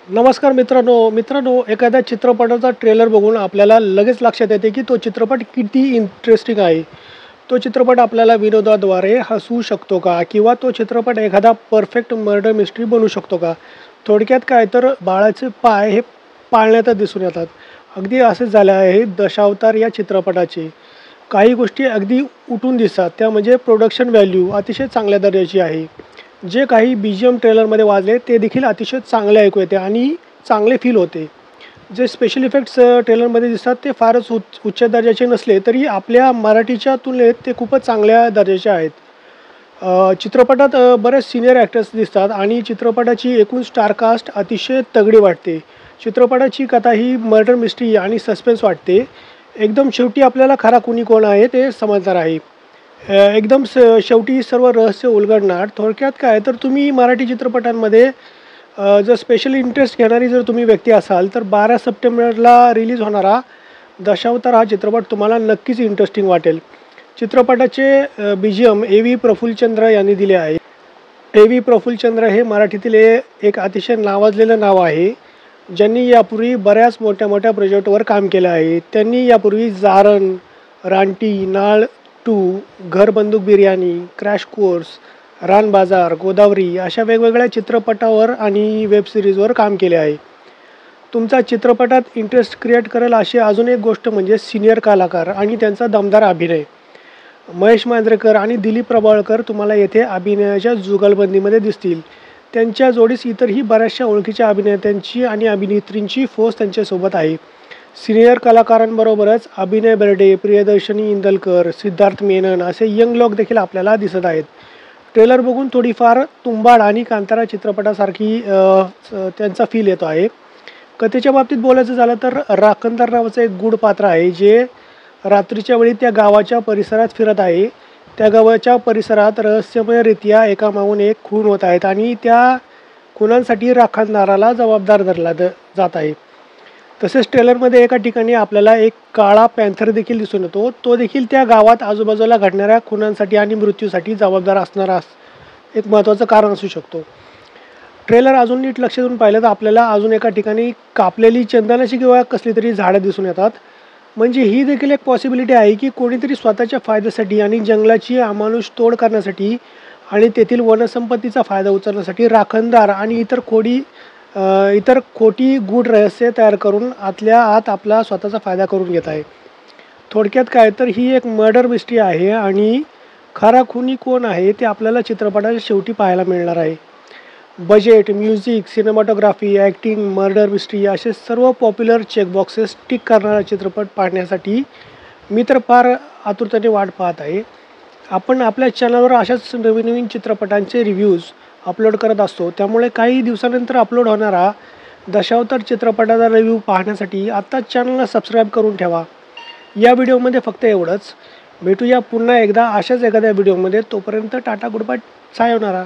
नमस्कार मित्रांनो एखाद्या चित्रपटाचा ट्रेलर बघून आपल्याला लगेच लक्षात येते की तो चित्रपट किती इंटरेस्टिंग आहे। तो चित्रपट आपल्याला विनोदाद्वारे हसवू शकतो का किंवा तो चित्रपट एखादा परफेक्ट मर्डर मिस्ट्री बनवू शकतो का। थोडक्यात काय तर बाळाचे पाय हे पाळण्यातच दिसून येतात। अगदी असे झाले आहे दशावतार या चित्रपटाचे। काही गोष्टी अगदी उठून दिसतात त्या म्हणजे प्रोडक्शन व्हॅल्यू अतिशय चांगल्या दर्जाची आहे। जे काही BGM ट्रेलरमध्ये वाजले ते देखील अतिशय चांगले ऐकू येते आणि चांगले फील होते। जे स्पेशल इफेक्ट्स ट्रेलरमध्ये दिसतात ते फारच उच्च दर्जाचे नसले तरी आपल्या मराठीच्या तुलनेत ते खूपच चांगल्या दर्जाचे आहेत। चित्रपटात बरेच सीनियर ॲक्टर्स दिसतात आणि चित्रपटाची एकूण स्टारकास्ट अतिशय तगडी वाटते। चित्रपटाची कथा ही मर्डर मिस्ट्री आणि सस्पेन्स वाटते। एकदम शेवटी आपल्याला खरा कुणी कोण आहे ते समजणार आहे। एकदम शेवटी सर्व रहस्य उलगडणार। थोडक्यात काय तर तुम्ही मराठी चित्रपटांमध्ये जर स्पेशल इंटरेस्ट घेणारी जर तुम्ही व्यक्ती असाल तर 12 सप्टेंबरला रिलीज होणारा दशावतार हा चित्रपट तुम्हाला नक्कीच इंटरेस्टिंग वाटेल। चित्रपटाचे BGM AV प्रफुल्लचंद्र यांनी दिले आहे। AV प्रफुल्लचंद्र हे मराठीतील एक अतिशय नावाजलेलं नाव आहे, ज्यांनी यापूर्वी बऱ्याच मोठ्या प्रोजेक्टवर काम केलं आहे। त्यांनी यापूर्वी जारण, रानटी, नाळ 2, घर बंदूक बिर्याणी, क्रॅश कोर्स, रान बाजार, गोदावरी अशा वेगवेगळ्या चित्रपटावर आणि वेब सिरीजवर काम केले आहे। तुमचा चित्रपटात इंटरेस्ट क्रिएट करेल अशी अजून एक गोष्ट म्हणजे सीनियर कलाकार आणि त्यांचा दमदार अभिनय। महेश मांजरेकर आणि दिलीप प्रभावळकर तुम्हाला येथे अभिनयाच्या जुगलबंदीमध्ये दिसतील। त्यांच्या जोडीस इतरही बऱ्याचशा ओळखीच्या अभिनेत्यांची आणि अभिनेत्रींची फौज त्यांच्यासोबत आहे। सीनियर कलाकारांबरोबरच अभिनय बर्डे, प्रियदर्शनी इंदलकर, सिद्धार्थ मेनन असे यंग लोक देखील आपल्याला दिसत आहेत। ट्रेलर बघून थोडीफार तुंबाड आणि कांतारा चित्रपटासारखी त्यांचा फील येतो आहे। कथेच्या बाबतीत बोलायचं झालं तर राखणदार नावाचं एक गूढ पात्र आहे जे रात्रीच्या वेळी त्या गावाच्या परिसरात फिरत आहे। त्या गावाच्या परिसरात रहस्यमयरित्या एकामागून एक खून होत आहेत आणि त्या खुनांसाठी राखणदाराला जबाबदार धरला जात आहे। तसेच ट्रेलरमध्ये एका ठिकाणी आपल्याला एक काळा पॅन्थर देखील दिसून येतो। तो देखील त्या गावात आजूबाजूला घडणाऱ्या खुनांसाठी आणि मृत्यूसाठी जबाबदार असणारा एक महत्त्वाचं कारण असू शकतो। ट्रेलर अजून नीट लक्ष देऊन पाहिलं तर आपल्याला अजून एका ठिकाणी कापलेली चंदनाची किंवा कसली तरी झाडं दिसून येतात। म्हणजे ही देखील एक पॉसिबिलिटी आहे की कोणीतरी स्वतःच्या फायद्यासाठी आणि जंगलाची अमानुष तोड करण्यासाठी आणि तेथील वनसंपत्तीचा फायदा उचलण्यासाठी राखणदार आणि इतर खोटी गूढ रहस्य तयार करून आतल्या आत आपला स्वतःचा फायदा करून घेत आहे। थोडक्यात काय तर ही एक मर्डर मिस्ट्री आहे आणि खरा खुनी कोण आहे ते आपल्याला चित्रपटाच्या शेवटी पाहायला मिळणार आहे। Budget, music, cinematography, acting, murder mystery असे सर्व पॉप्युलर चेकबॉक्सेस टिक करणारा चित्रपट पाहण्यासाठी मी तर फार आतुरतेने वाट पाहत आहे। आपण आपल्या चॅनलवर अशाच नवीन चित्रपटांचे रिव्ह्यूज अपलोड करत असतो, त्यामुळे काही दिवसानंतर अपलोड होणारा दशावतार चित्रपटाचा रिव्ह्यू पाहण्यासाठी आत्ताच चॅनलला सबस्क्राईब करून ठेवा। या व्हिडिओमध्ये फक्त एवढंच। भेटूया पुन्हा एकदा अशाच एखाद्या व्हिडिओमध्ये। तोपर्यंत टाटा, गुड बाय, सायोनारा।